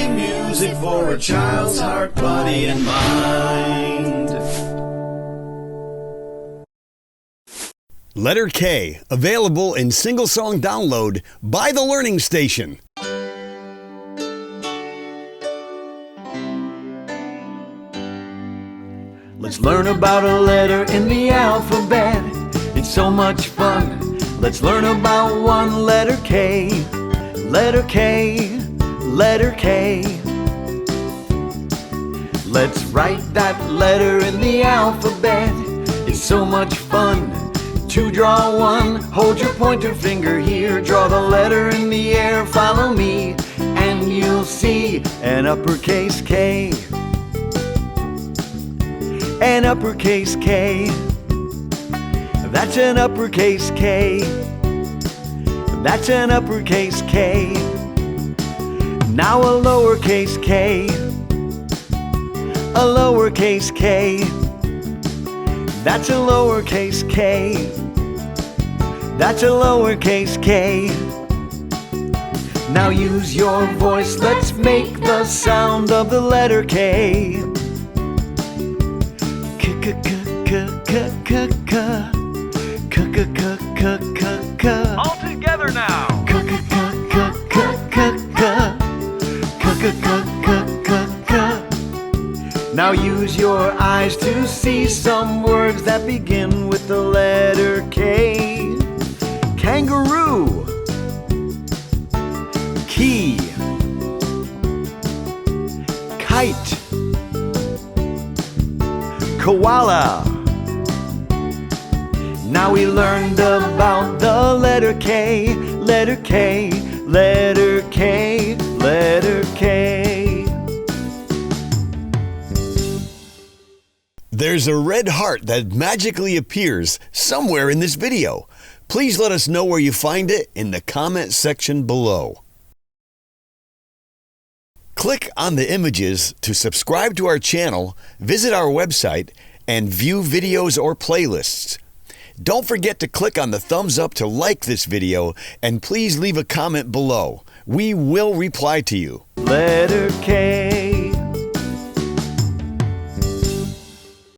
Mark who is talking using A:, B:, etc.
A: happy music for a child's heart, body, and mind.
B: Letter K, available in single song download by The Learning Station.
A: Let's learn about a letter in the alphabet. It's so much fun. Let's learn about one letter K. Letter K, letter K. Let's write that letter in the alphabet. It's so much fun to draw one. Hold your pointer finger here. Draw the letter in the air. Follow me and you'll see an uppercase K. An uppercase K. That's an uppercase K. That's an uppercase K. Now a lowercase k. A lowercase k. That's a lowercase k. That's a lowercase k. Now use your voice. Let's make the sound of the letter K.
C: All together now.
A: Now use your eyes to see some words that begin with the letter K. Kangaroo, key, kite, koala. Now we learned about the letter K, letter K, letter K, letter K.
B: There's a red heart that magically appears somewhere in this video. Please let us know where you find it in the comment section below. Click on the images to subscribe to our channel, visit our website, and view videos or playlists. Don't forget to click on the thumbs up to like this video, and please leave a comment below. We will reply to you.
A: Letter K.